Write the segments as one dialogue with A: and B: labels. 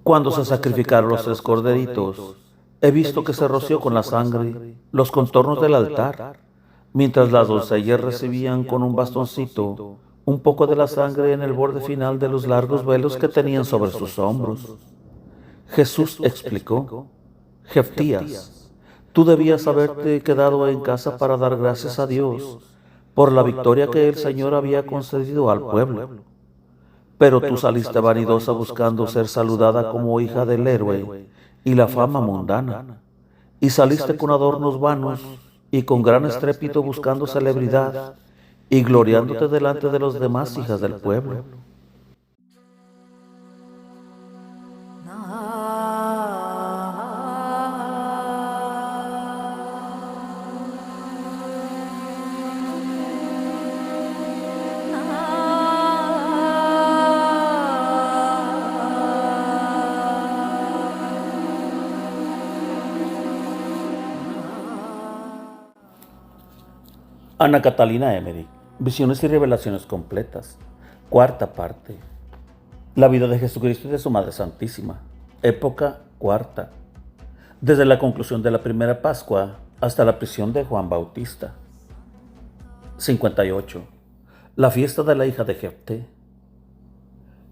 A: Cuando se sacrificaron los tres corderitos, he visto que se roció con la sangre los contornos del altar, mientras las doncellas recibían con un bastoncito un poco de la sangre en el borde final de los largos velos que tenían sobre sus hombros. Jesús explicó: Jeftías, tú debías haberte quedado en casa para dar gracias a Dios por la victoria que el Señor había concedido al pueblo. Pero tú saliste vanidosa buscando ser saludada como hija del héroe y la fama mundana, y saliste con adornos vanos y con gran estrépito buscando celebridad y gloriándote delante de los demás hijas del pueblo. Ana Catalina Emmerich, Visiones y Revelaciones Completas, cuarta parte. La vida de Jesucristo y de su Madre Santísima, época cuarta. Desde la conclusión de la primera Pascua hasta la prisión de Juan Bautista. 58. La fiesta de la hija de Jefté.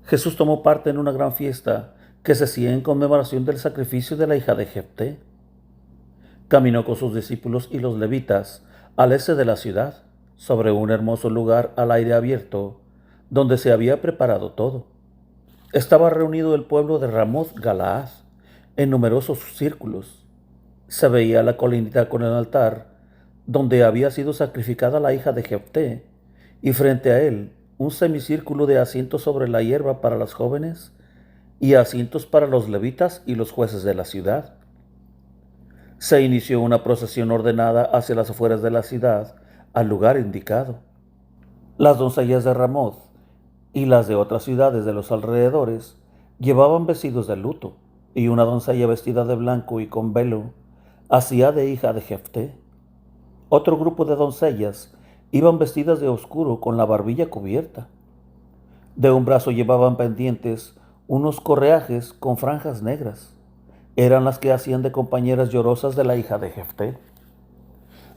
A: Jesús tomó parte en una gran fiesta que se hacía en conmemoración del sacrificio de la hija de Jefté. Caminó con sus discípulos y los levitas al este de la ciudad, sobre un hermoso lugar al aire abierto, donde se había preparado todo. Estaba reunido el pueblo de Ramoth Galaad en numerosos círculos. Se veía la colinita con el altar, donde había sido sacrificada la hija de Jefté, y frente a él un semicírculo de asientos sobre la hierba para las jóvenes y asientos para los levitas y los jueces de la ciudad. Se inició una procesión ordenada hacia las afueras de la ciudad, al lugar indicado. Las doncellas de Ramoth y las de otras ciudades de los alrededores llevaban vestidos de luto, y una doncella vestida de blanco y con velo hacía de hija de Jefté. Otro grupo de doncellas iban vestidas de oscuro con la barbilla cubierta. De un brazo llevaban pendientes unos correajes con franjas negras. Eran las que hacían de compañeras llorosas de la hija de Jefté.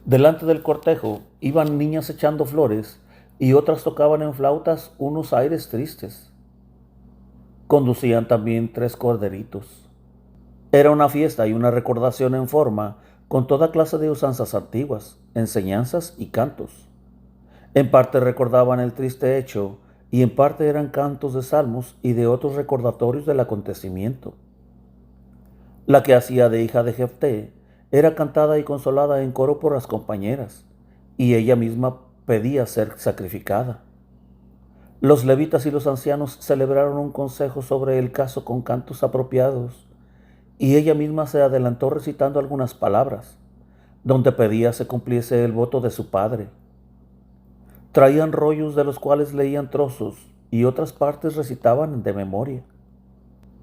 A: Delante del cortejo iban niñas echando flores y otras tocaban en flautas unos aires tristes. Conducían también tres corderitos. Era una fiesta y una recordación en forma, con toda clase de usanzas antiguas, enseñanzas y cantos. En parte recordaban el triste hecho y en parte eran cantos de salmos y de otros recordatorios del acontecimiento. La que hacía de hija de Jefté era cantada y consolada en coro por las compañeras, y ella misma pedía ser sacrificada. Los levitas y los ancianos celebraron un consejo sobre el caso con cantos apropiados, y ella misma se adelantó recitando algunas palabras, donde pedía se cumpliese el voto de su padre. Traían rollos de los cuales leían trozos, y otras partes recitaban de memoria.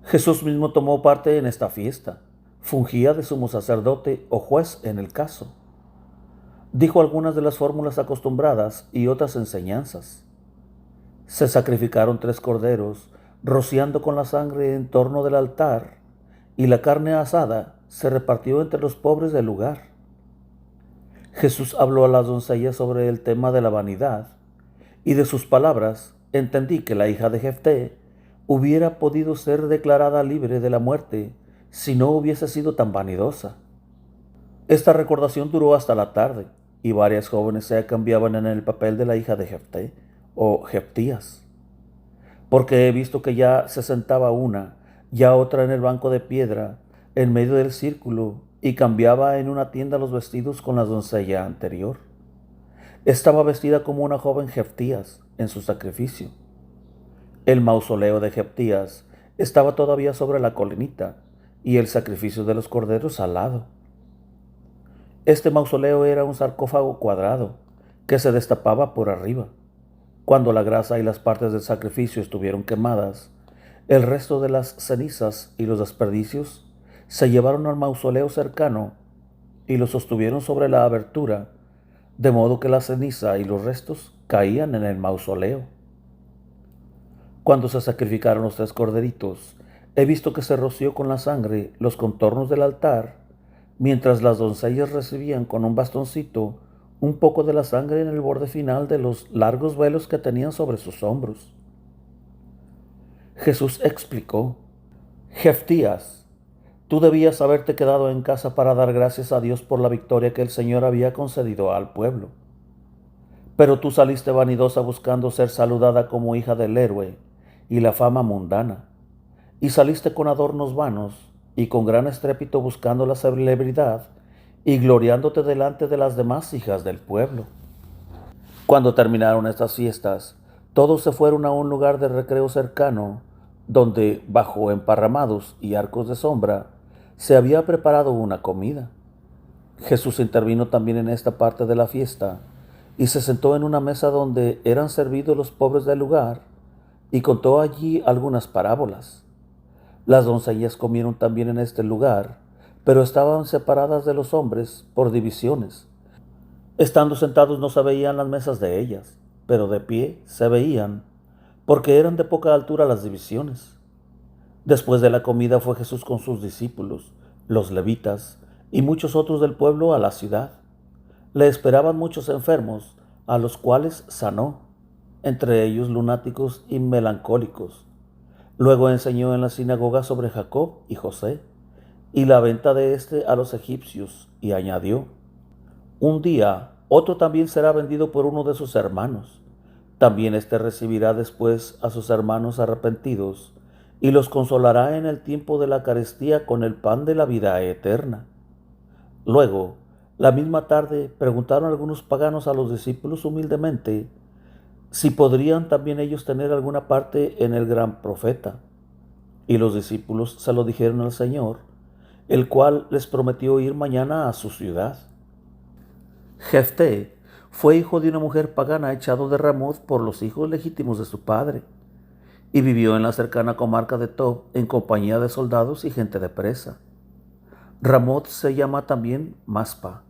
A: Jesús mismo tomó parte en esta fiesta, fungía de sumo sacerdote o juez en el caso. Dijo algunas de las fórmulas acostumbradas y otras enseñanzas. Se sacrificaron 3 corderos, rociando con la sangre en torno del altar, y la carne asada se repartió entre los pobres del lugar. Jesús habló a las doncellas sobre el tema de la vanidad, y de sus palabras entendí que la hija de Jefté hubiera podido ser declarada libre de la muerte si no hubiese sido tan vanidosa. Esta recordación duró hasta la tarde, y varias jóvenes se cambiaban en el papel de la hija de Jefté, o Jeftías, porque he visto que ya se sentaba una, ya otra en el banco de piedra, en medio del círculo, y cambiaba en una tienda los vestidos con la doncella anterior. Estaba vestida como una joven Jeftías en su sacrificio. El mausoleo de Jeftías estaba todavía sobre la colinita y el sacrificio de los corderos al lado. Este mausoleo era un sarcófago cuadrado que se destapaba por arriba. Cuando la grasa y las partes del sacrificio estuvieron quemadas, el resto de las cenizas y los desperdicios se llevaron al mausoleo cercano y lo sostuvieron sobre la abertura, de modo que la ceniza y los restos caían en el mausoleo. Cuando se sacrificaron los 3 corderitos, He visto que se roció con la sangre los contornos del altar, mientras las doncellas recibían con un bastoncito un poco de la sangre en el borde final de los largos velos que tenían sobre sus hombros. Jesús explicó: Jeftías, tú debías haberte quedado en casa para dar gracias a Dios por la victoria que el Señor había concedido al pueblo. Pero tú saliste vanidosa buscando ser saludada como hija del héroe y la fama mundana, y saliste con adornos vanos y con gran estrépito buscando la celebridad y gloriándote delante de las demás hijas del pueblo. Cuando terminaron estas fiestas, todos se fueron a un lugar de recreo cercano, donde, bajo emparramados y arcos de sombra, se había preparado una comida. Jesús intervino también en esta parte de la fiesta, y se sentó en una mesa donde eran servidos los pobres del lugar, y contó allí algunas parábolas. Las doncellas comieron también en este lugar, pero estaban separadas de los hombres por divisiones. Estando sentados no se veían las mesas de ellas, pero de pie se veían, porque eran de poca altura las divisiones. Después de la comida fue Jesús con sus discípulos, los levitas y muchos otros del pueblo a la ciudad. Le esperaban muchos enfermos, a los cuales sanó, entre ellos lunáticos y melancólicos. Luego enseñó en la sinagoga sobre Jacob y José, y la venta de éste a los egipcios, y añadió: un día otro también será vendido por uno de sus hermanos. También éste recibirá después a sus hermanos arrepentidos, y los consolará en el tiempo de la carestía con el pan de la vida eterna. Luego, la misma tarde, preguntaron algunos paganos a los discípulos humildemente si podrían también ellos tener alguna parte en el gran profeta. Y los discípulos se lo dijeron al Señor, el cual les prometió ir mañana a su ciudad. Jefté fue hijo de una mujer pagana echado de Ramoth por los hijos legítimos de su padre, y vivió en la cercana comarca de Tob en compañía de soldados y gente de presa. Ramoth se llama también Maspa.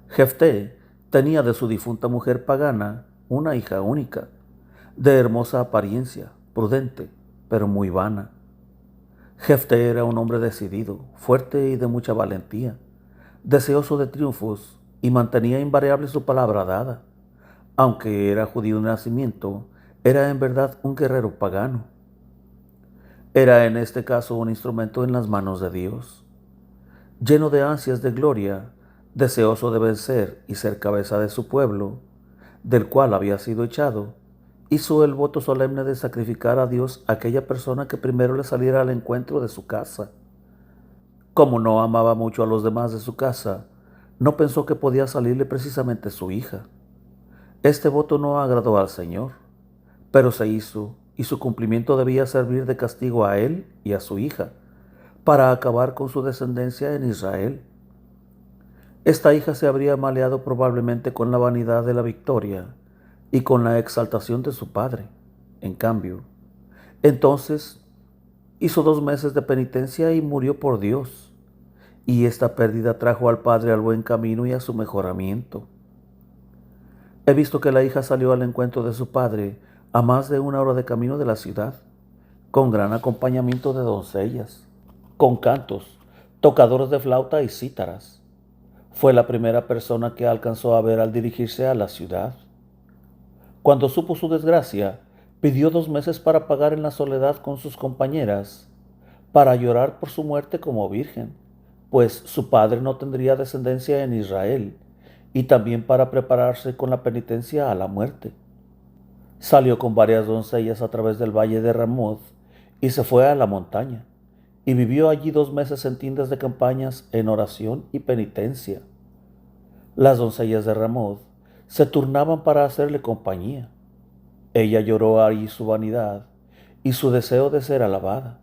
A: Jefté tenía de su difunta mujer pagana una hija única, de hermosa apariencia, prudente, pero muy vana. Jefté era un hombre decidido, fuerte y de mucha valentía, deseoso de triunfos, y mantenía invariable su palabra dada. Aunque era judío de nacimiento, era en verdad un guerrero pagano. Era en este caso un instrumento en las manos de Dios. Lleno de ansias de gloria, deseoso de vencer y ser cabeza de su pueblo, del cual había sido echado, hizo el voto solemne de sacrificar a Dios a aquella persona que primero le saliera al encuentro de su casa. Como no amaba mucho a los demás de su casa, no pensó que podía salirle precisamente su hija. Este voto no agradó al Señor, pero se hizo, y su cumplimiento debía servir de castigo a él y a su hija, para acabar con su descendencia en Israel. Esta hija se habría maleado probablemente con la vanidad de la victoria y con la exaltación de su padre. En cambio, entonces hizo 2 meses de penitencia y murió por Dios, y esta pérdida trajo al padre al buen camino y a su mejoramiento. He visto que la hija salió al encuentro de su padre a más de 1 hora de camino de la ciudad, con gran acompañamiento de doncellas, con cantos, tocadores de flauta y cítaras. Fue la primera persona que alcanzó a ver al dirigirse a la ciudad. Cuando supo su desgracia, pidió 2 meses para pagar en la soledad con sus compañeras, para llorar por su muerte como virgen, pues su padre no tendría descendencia en Israel, y también para prepararse con la penitencia a la muerte. Salió con varias doncellas a través del valle de Ramoth y se fue a la montaña, y vivió allí 2 meses en tiendas de campañas en oración y penitencia. Las doncellas de Ramoth se turnaban para hacerle compañía. Ella lloró ahí su vanidad y su deseo de ser alabada.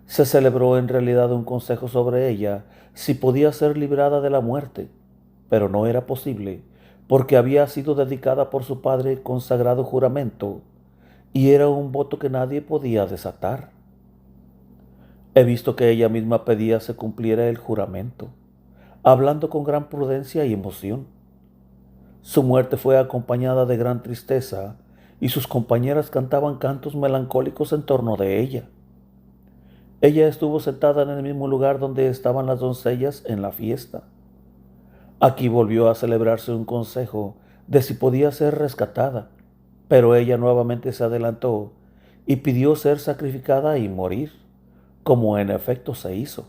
A: Se celebró en realidad un consejo sobre ella si podía ser librada de la muerte, pero no era posible, porque había sido dedicada por su padre con sagrado juramento, y era un voto que nadie podía desatar. He visto que ella misma pedía se cumpliera el juramento, hablando con gran prudencia y emoción. Su muerte fue acompañada de gran tristeza, y sus compañeras cantaban cantos melancólicos en torno de ella. Ella estuvo sentada en el mismo lugar donde estaban las doncellas en la fiesta. Aquí volvió a celebrarse un consejo de si podía ser rescatada, pero ella nuevamente se adelantó y pidió ser sacrificada y morir, como en efecto se hizo.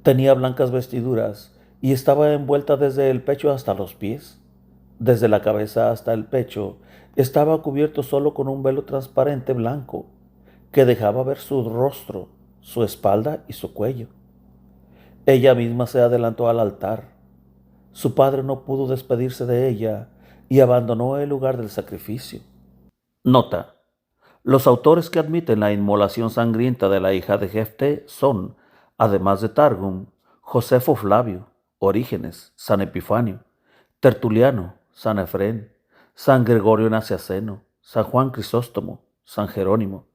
A: Tenía blancas vestiduras y estaba envuelta desde el pecho hasta los pies. Desde la cabeza hasta el pecho estaba cubierto solo con un velo transparente blanco que dejaba ver su rostro, su espalda y su cuello. Ella misma se adelantó al altar. Su padre no pudo despedirse de ella y abandonó el lugar del sacrificio. Nota: los autores que admiten la inmolación sangrienta de la hija de Jefté son, además de Targum, Josefo Flavio, Orígenes, San Epifanio, Tertuliano, San Efrén, San Gregorio Nacianceno, San Juan Crisóstomo, San Jerónimo,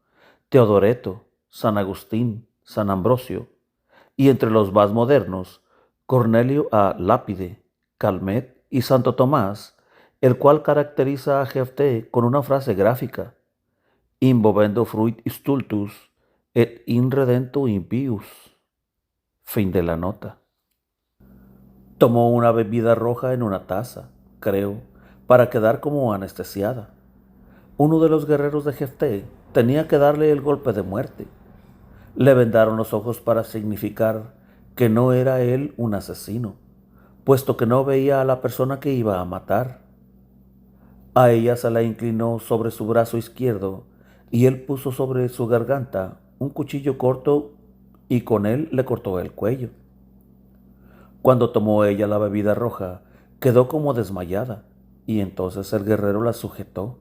A: Teodoreto, San Agustín, San Ambrosio, y entre los más modernos, Cornelio a Lápide, Calmet y Santo Tomás, el cual caracteriza a Jefté con una frase gráfica: Inmovendo fruit stultus et in redento impius. Fin de la nota. Tomó una bebida roja en una taza, creo, para quedar como anestesiada. Uno de los guerreros de Jefté tenía que darle el golpe de muerte. Le vendaron los ojos para significar que no era él un asesino, puesto que no veía a la persona que iba a matar. A ella se la inclinó sobre su brazo izquierdo y él puso sobre su garganta un cuchillo corto y con él le cortó el cuello. Cuando tomó ella la bebida roja, quedó como desmayada y entonces el guerrero la sujetó.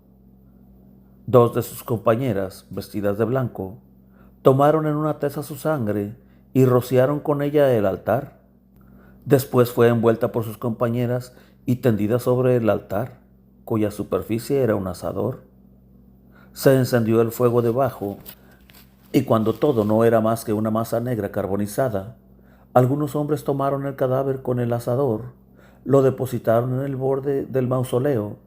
A: Dos de sus compañeras, vestidas de blanco, tomaron en una taza su sangre y rociaron con ella el altar. Después fue envuelta por sus compañeras y tendida sobre el altar, cuya superficie era un asador. Se encendió el fuego debajo, y cuando todo no era más que una masa negra carbonizada, algunos hombres tomaron el cadáver con el asador, lo depositaron en el borde del mausoleo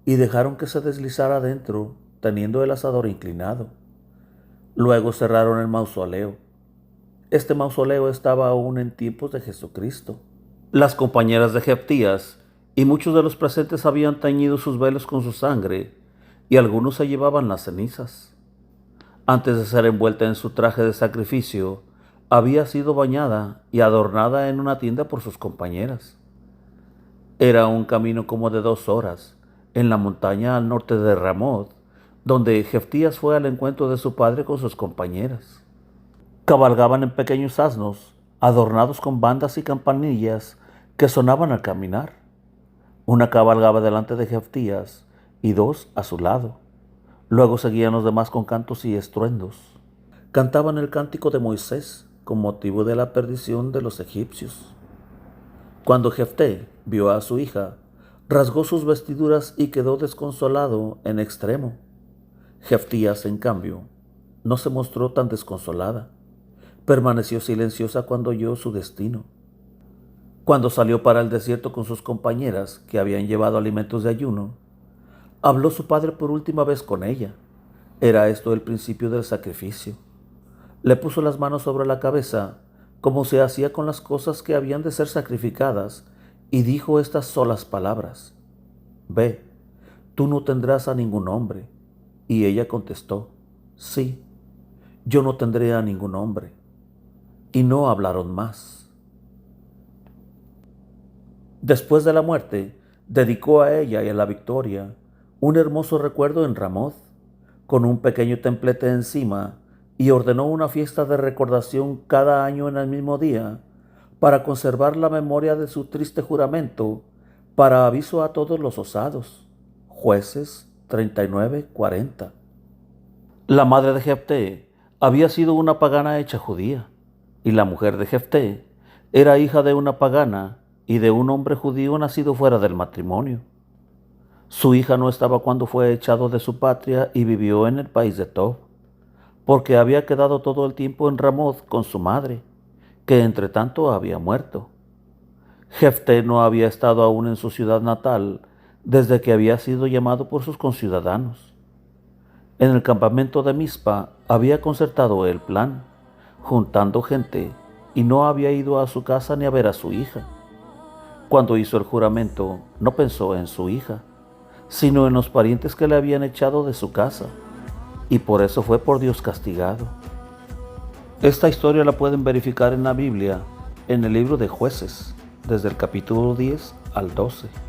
A: y dejaron que se deslizara dentro, teniendo el asador inclinado. Luego cerraron el mausoleo. Este mausoleo estaba aún en tiempos de Jesucristo. Las compañeras de Jeftías y muchos de los presentes habían teñido sus velos con su sangre, y algunos se llevaban las cenizas. Antes de ser envuelta en su traje de sacrificio, había sido bañada y adornada en una tienda por sus compañeras. Era un camino como de 2 horas, en la montaña al norte de Ramoth, donde Jeftías fue al encuentro de su padre con sus compañeras. Cabalgaban en pequeños asnos, adornados con bandas y campanillas que sonaban al caminar. Una cabalgaba delante de Jeftías y 2 a su lado. Luego seguían los demás con cantos y estruendos. Cantaban el cántico de Moisés con motivo de la perdición de los egipcios. Cuando Jefté vio a su hija, rasgó sus vestiduras y quedó desconsolado en extremo. Jeftías, en cambio, no se mostró tan desconsolada. Permaneció silenciosa cuando oyó su destino. Cuando salió para el desierto con sus compañeras, que habían llevado alimentos de ayuno, habló su padre por última vez con ella. Era esto el principio del sacrificio. Le puso las manos sobre la cabeza, como se hacía con las cosas que habían de ser sacrificadas, y dijo estas solas palabras: Ve, tú no tendrás a ningún hombre. Y ella contestó: Sí, yo no tendré a ningún hombre. Y no hablaron más. Después de la muerte, dedicó a ella y a la victoria un hermoso recuerdo en Ramoth, con un pequeño templete encima, y ordenó una fiesta de recordación cada año en el mismo día, para conservar la memoria de su triste juramento, para aviso a todos los osados. Jueces 39:40. La madre de Jefté había sido una pagana hecha judía, y la mujer de Jefté era hija de una pagana y de un hombre judío nacido fuera del matrimonio. Su hija no estaba cuando fue echado de su patria y vivió en el país de Tob, porque había quedado todo el tiempo en Ramoth con su madre, que entre tanto había muerto. Jefté no había estado aún en su ciudad natal desde que había sido llamado por sus conciudadanos. En el campamento de Mizpa había concertado el plan, juntando gente, y no había ido a su casa ni a ver a su hija. Cuando hizo el juramento, no pensó en su hija, sino en los parientes que le habían echado de su casa, y por eso fue por Dios castigado. Esta historia la pueden verificar en la Biblia, en el libro de Jueces, desde el capítulo 10 al 12.